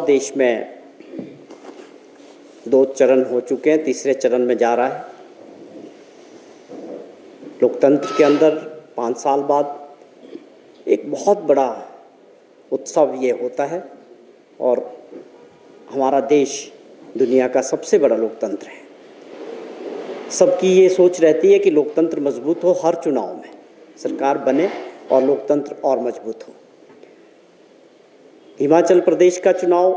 चुनाव देश में 2 चरण हो चुके हैं, तीसरे चरण में जा रहा है। लोकतंत्र के अंदर 5 साल बाद एक बहुत बड़ा उत्सव ये होता है और हमारा देश दुनिया का सबसे बड़ा लोकतंत्र है। सबकी ये सोच रहती है कि लोकतंत्र मजबूत हो, हर चुनाव में सरकार बने और लोकतंत्र और मजबूत हो। हिमाचल प्रदेश का चुनाव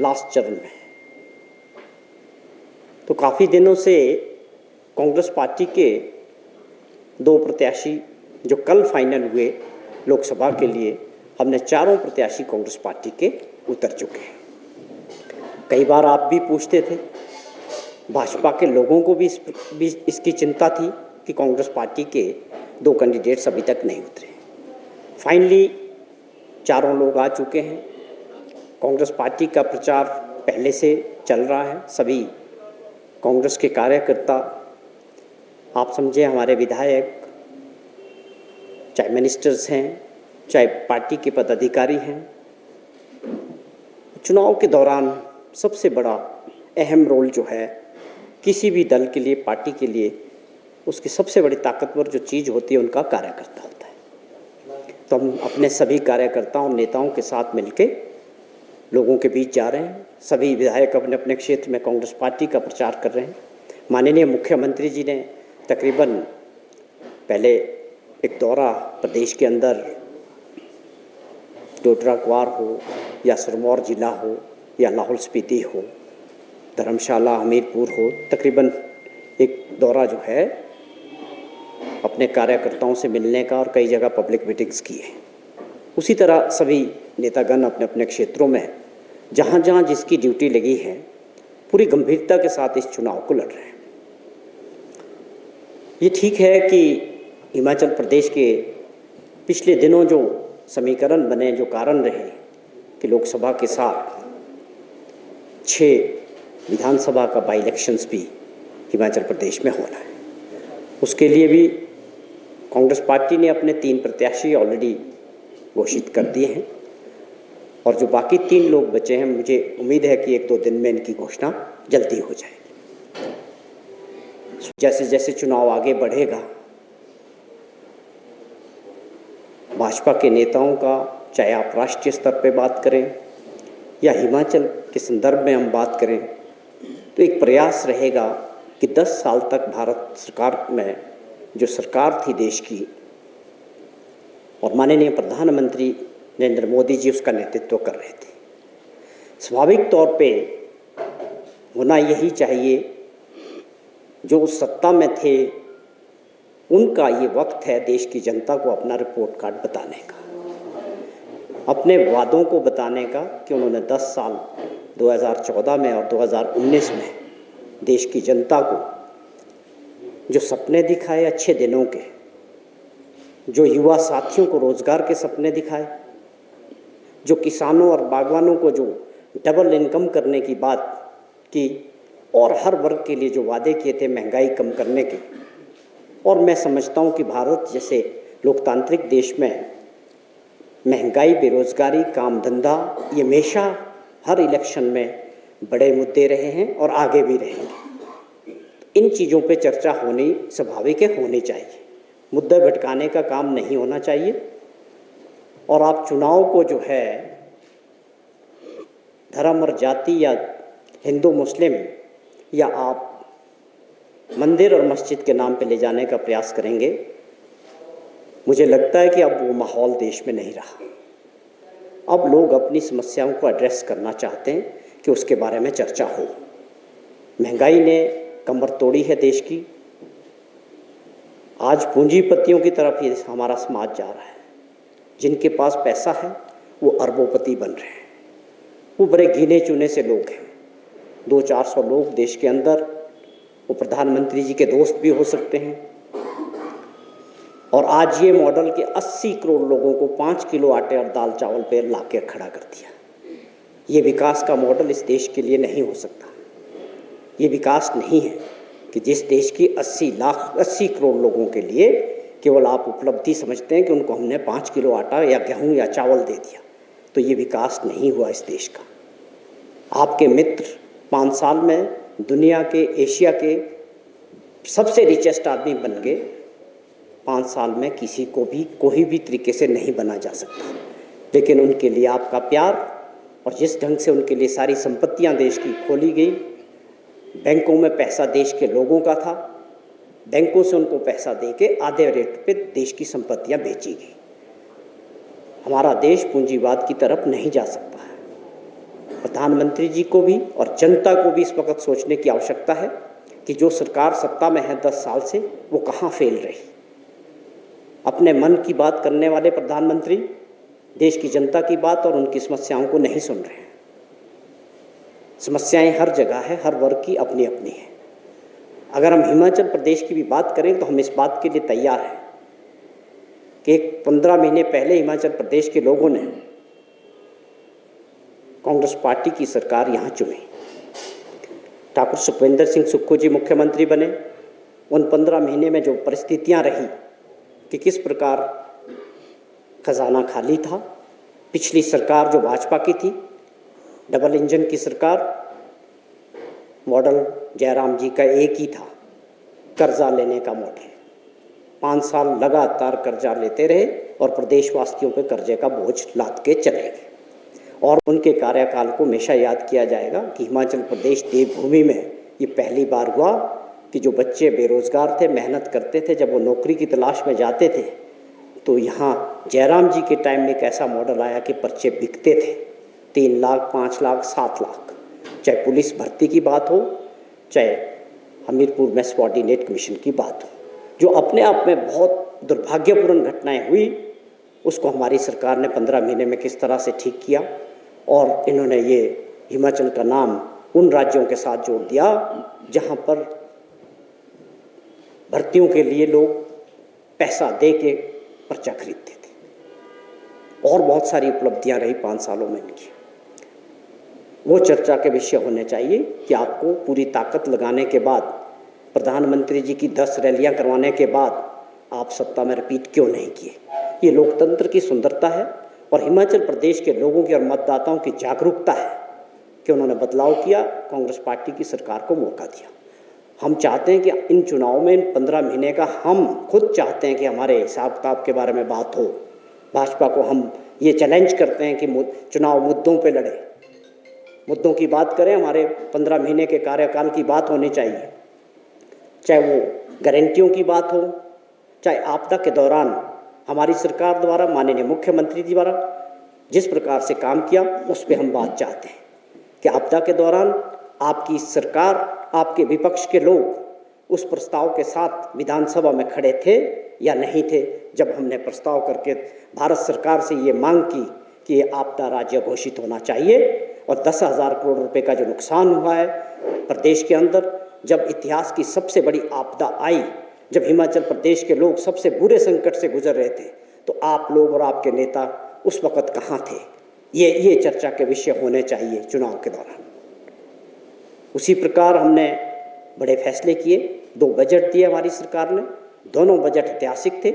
लास्ट चरण में है, तो काफ़ी दिनों से कांग्रेस पार्टी के 2 प्रत्याशी जो कल फाइनल हुए लोकसभा के लिए, हमने चारों प्रत्याशी कांग्रेस पार्टी के उतर चुके हैं। कई बार आप भी पूछते थे, भाजपा के लोगों को भी इसकी चिंता थी कि कांग्रेस पार्टी के 2 कैंडिडेट्स अभी तक नहीं उतरे। फाइनली चारों लोग आ चुके हैं। कांग्रेस पार्टी का प्रचार पहले से चल रहा है। सभी कांग्रेस के कार्यकर्ता, आप समझे हमारे विधायक, चाहे मिनिस्टर्स हैं, चाहे पार्टी के पदाधिकारी हैं, चुनाव के दौरान सबसे बड़ा अहम रोल जो है किसी भी दल के लिए, पार्टी के लिए, उसकी सबसे बड़ी ताकतवर जो चीज़ होती है उनका कार्यकर्ता होता है। तो हम अपने सभी कार्यकर्ताओं, नेताओं के साथ मिलके लोगों के बीच जा रहे हैं। सभी विधायक अपने अपने क्षेत्र में कांग्रेस पार्टी का प्रचार कर रहे हैं। माननीय मुख्यमंत्री जी ने तकरीबन पहले एक दौरा प्रदेश के अंदर, डोडरा क्वार हो या सिरमौर ज़िला हो या लाहौल स्पीति हो, धर्मशाला, हमीरपुर हो, तकरीबन एक दौरा जो है अपने कार्यकर्ताओं से मिलने का और कई जगह पब्लिक मीटिंग्स की है। उसी तरह सभी नेतागण अपने अपने क्षेत्रों में जहाँ जहाँ जिसकी ड्यूटी लगी है पूरी गंभीरता के साथ इस चुनाव को लड़ रहे हैं। ये ठीक है कि हिमाचल प्रदेश के पिछले दिनों जो समीकरण बने, जो कारण रहे कि लोकसभा के साथ 6 विधानसभा का बाई इलेक्शंस भी हिमाचल प्रदेश में हो रहा है, उसके लिए भी कांग्रेस पार्टी ने अपने 3 प्रत्याशी ऑलरेडी घोषित कर दिए हैं और जो बाकी 3 लोग बचे हैं, मुझे उम्मीद है कि 1-2 दिन में इनकी घोषणा जल्दी हो जाएगी। जैसे जैसे चुनाव आगे बढ़ेगा, भाजपा के नेताओं का, चाहे आप राष्ट्रीय स्तर पर बात करें या हिमाचल के संदर्भ में हम बात करें, तो एक प्रयास रहेगा कि 10 साल तक भारत सरकार में जो सरकार थी देश की और माननीय प्रधानमंत्री नरेंद्र मोदी जी उसका नेतृत्व कर रहे थे, स्वाभाविक तौर पे होना यही चाहिए, जो सत्ता में थे उनका ये वक्त है देश की जनता को अपना रिपोर्ट कार्ड बताने का, अपने वादों को बताने का कि उन्होंने 10 साल 2014 में और 2019 में देश की जनता को जो सपने दिखाए अच्छे दिनों के, जो युवा साथियों को रोज़गार के सपने दिखाए, जो किसानों और बागवानों को जो डबल इनकम करने की बात की और हर वर्ग के लिए जो वादे किए थे महंगाई कम करने के। और मैं समझता हूँ कि भारत जैसे लोकतांत्रिक देश में महंगाई, बेरोज़गारी, काम धंधा ये हमेशा हर इलेक्शन में बड़े मुद्दे रहे हैं और आगे भी रहेंगे। इन चीज़ों पे चर्चा होनी स्वाभाविक है, होनी चाहिए। मुद्दा भटकाने का काम नहीं होना चाहिए। और आप चुनाव को जो है धर्म और जाति या हिंदू मुस्लिम या आप मंदिर और मस्जिद के नाम पे ले जाने का प्रयास करेंगे, मुझे लगता है कि अब वो माहौल देश में नहीं रहा। अब लोग अपनी समस्याओं को एड्रेस करना चाहते हैं कि उसके बारे में चर्चा हो। महंगाई ने कमर तोड़ी है देश की। आज पूंजीपतियों की तरफ ये हमारा समाज जा रहा है। जिनके पास पैसा है वो अरबोपति बन रहे हैं। वो बड़े गिने चुने से लोग हैं, 200-400 लोग देश के अंदर, वो प्रधानमंत्री जी के दोस्त भी हो सकते हैं। और आज ये मॉडल के 80 करोड़ लोगों को 5 किलो आटे और दाल चावल पे ला के खड़ा कर दिया। ये विकास का मॉडल इस देश के लिए नहीं हो सकता। ये विकास नहीं है कि जिस देश की 80 करोड़ लोगों के लिए केवल आप उपलब्धि समझते हैं कि उनको हमने 5 किलो आटा या गेहूँ या चावल दे दिया, तो तो ये विकास नहीं हुआ इस देश का। आपके मित्र 5 साल में दुनिया के, एशिया के सबसे रिचेस्ट आदमी बन गए। 5 साल में किसी को भी कोई भी तरीके से नहीं बना जा सकता, लेकिन उनके लिए आपका प्यार और जिस ढंग से उनके लिए सारी संपत्तियां देश की खोली गई, बैंकों में पैसा देश के लोगों का था, बैंकों से उनको पैसा देके आधे रेट पे देश की संपत्तियां बेची गई। हमारा देश पूंजीवाद की तरफ नहीं जा सकता है। प्रधानमंत्री जी को भी और जनता को भी इस वक्त सोचने की आवश्यकता है कि जो सरकार सत्ता में है 10 साल से, वो कहाँ फेल रही। अपने मन की बात करने वाले प्रधानमंत्री देश की जनता की बात और उनकी समस्याओं को नहीं सुन रहे हैं। समस्याएं हर जगह है, हर वर्ग की अपनी अपनी है। अगर हम हिमाचल प्रदेश की भी बात करें तो हम इस बात के लिए तैयार हैं कि 15 महीने पहले हिमाचल प्रदेश के लोगों ने कांग्रेस पार्टी की सरकार यहाँ चुनी। ठाकुर सुखविंदर सिंह सुक्खू जी मुख्यमंत्री बने। उन 15 महीने में जो परिस्थितियाँ रही कि किस प्रकार खजाना खाली था। पिछली सरकार जो भाजपा की थी, डबल इंजन की सरकार, मॉडल जयराम जी का एक ही था, कर्जा लेने का मॉडल। 5 साल लगातार कर्जा लेते रहे और प्रदेशवासियों पे कर्जे का बोझ लाद के चले गए। और उनके कार्यकाल को हमेशा याद किया जाएगा कि हिमाचल प्रदेश देवभूमि में ये पहली बार हुआ कि जो बच्चे बेरोजगार थे, मेहनत करते थे, जब वो नौकरी की तलाश में जाते थे तो यहाँ जयराम जी के टाइम में एक ऐसा मॉडल आया कि पर्चे बिकते थे 3 लाख, 5 लाख, 7 लाख। चाहे पुलिस भर्ती की बात हो, चाहे हमीरपुर में सबॉर्डिनेट कमीशन की बात हो, जो अपने आप में बहुत दुर्भाग्यपूर्ण घटनाएं हुई, उसको हमारी सरकार ने 15 महीने में किस तरह से ठीक किया। और इन्होंने ये हिमाचल का नाम उन राज्यों के साथ जोड़ दिया जहाँ पर भर्तियों के लिए लोग पैसा दे के पर्चा खरीदते थे। और बहुत सारी उपलब्धियां रही 5 सालों में इनकी। वो चर्चा के विषय होने चाहिए कि आपको पूरी ताकत लगाने के बाद, प्रधानमंत्री जी की 10 रैलियां करवाने के बाद आप सत्ता में रिपीट क्यों नहीं किए। ये लोकतंत्र की सुंदरता है और हिमाचल प्रदेश के लोगों की और मतदाताओं की जागरूकता है कि उन्होंने बदलाव किया, कांग्रेस पार्टी की सरकार को मौका दिया। हम चाहते हैं कि इन चुनाव में, इन 15 महीने का, हम खुद चाहते हैं कि हमारे हिसाब किताब के बारे में बात हो। भाजपा को हम ये चैलेंज करते हैं कि चुनाव मुद्दों पे लड़े, मुद्दों की बात करें। हमारे 15 महीने के कार्यकाल की बात होनी चाहिए, चाहे वो गारंटियों की बात हो, चाहे आपदा के दौरान हमारी सरकार द्वारा, माननीय मुख्यमंत्री जी द्वारा जिस प्रकार से काम किया, उस पर हम बात चाहते हैं कि आपदा के दौरान आपकी सरकार, आपके विपक्ष के लोग उस प्रस्ताव के साथ विधानसभा में खड़े थे या नहीं थे, जब हमने प्रस्ताव करके भारत सरकार से ये मांग की कि ये आपदा राज्य घोषित होना चाहिए। और 10,000 करोड़ रुपए का जो नुकसान हुआ है प्रदेश के अंदर, जब इतिहास की सबसे बड़ी आपदा आई, जब हिमाचल प्रदेश के लोग सबसे बुरे संकट से गुजर रहे थे, तो आप लोग और आपके नेता उस वक़्त कहाँ थे। ये चर्चा के विषय होने चाहिए चुनाव के दौरान। उसी प्रकार हमने बड़े फैसले किए, 2 बजट दिए हमारी सरकार ने, दोनों बजट ऐतिहासिक थे।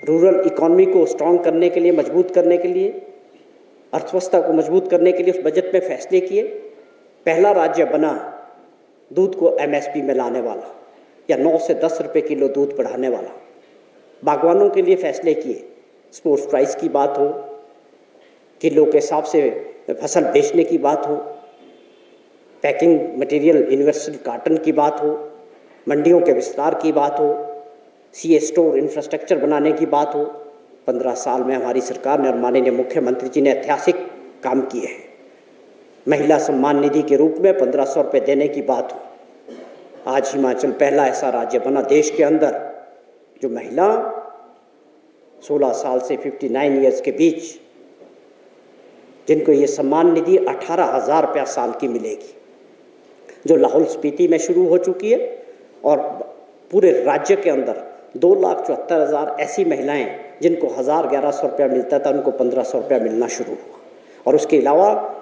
रूरल इकोनॉमी को स्ट्रॉन्ग करने के लिए, मजबूत करने के लिए, अर्थव्यवस्था को मजबूत करने के लिए उस बजट में फैसले किए। पहला राज्य बना दूध को MSP में लाने वाला, या 9 से 10 रुपये किलो दूध बढ़ाने वाला। बागवानों के लिए फैसले किए, स्पोर्ट्स प्राइस की बात हो, किलो के हिसाब से फसल बेचने की बात हो, पैकिंग मटेरियल यूनिवर्सल कार्टन की बात हो, मंडियों के विस्तार की बात हो, CA स्टोर इंफ्रास्ट्रक्चर बनाने की बात हो। 15 साल में हमारी सरकार ने और माननीय मुख्यमंत्री जी ने ऐतिहासिक काम किए हैं। महिला सम्मान निधि के रूप में 1500 रुपये देने की बात हो। आज हिमाचल पहला ऐसा राज्य बना देश के अंदर जो महिला 16 साल से 59 ईयर्स के बीच, जिनको ये सम्मान निधि 18,000 रुपया साल की मिलेगी, जो लाहौल स्पीति में शुरू हो चुकी है। और पूरे राज्य के अंदर 2,74,000 ऐसी महिलाएं जिनको 1,000-1,100 रुपया मिलता था, उनको 1,500 रुपया मिलना शुरू हुआ। और उसके अलावा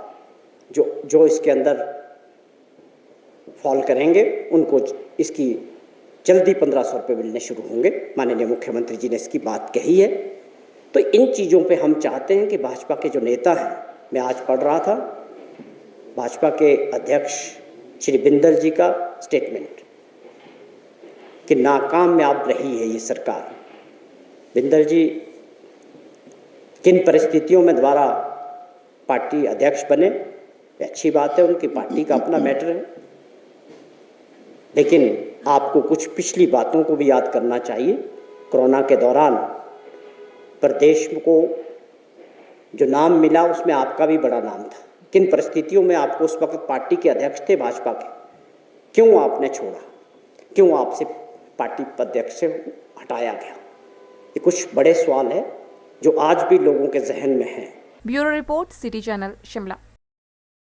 जो इसके अंदर फॉल करेंगे उनको इसकी जल्दी 1,500 रुपये मिलने शुरू होंगे। माननीय मुख्यमंत्री जी ने इसकी बात कही है। तो इन चीज़ों पे हम चाहते हैं कि भाजपा के जो नेता हैं, मैं आज पढ़ रहा था भाजपा के अध्यक्ष श्री बिंदल जी का स्टेटमेंट कि नाकामयाब रही है ये सरकार। बिंदल जी किन परिस्थितियों में द्वारा पार्टी अध्यक्ष बने, अच्छी बात है, उनकी पार्टी का अपना मैटर है, लेकिन आपको कुछ पिछली बातों को भी याद करना चाहिए। कोरोना के दौरान प्रदेश को जो नाम मिला उसमें आपका भी बड़ा नाम था। किन परिस्थितियों में आपको उस वक्त पार्टी के अध्यक्ष थे भाजपा के, क्यों आपने छोड़ा, क्यों आपसे पार्टी अध्यक्ष से हटाया गया? ये कुछ बड़े सवाल है जो आज भी लोगों के जहन में हैं। Bureau report, city channel, Shimla.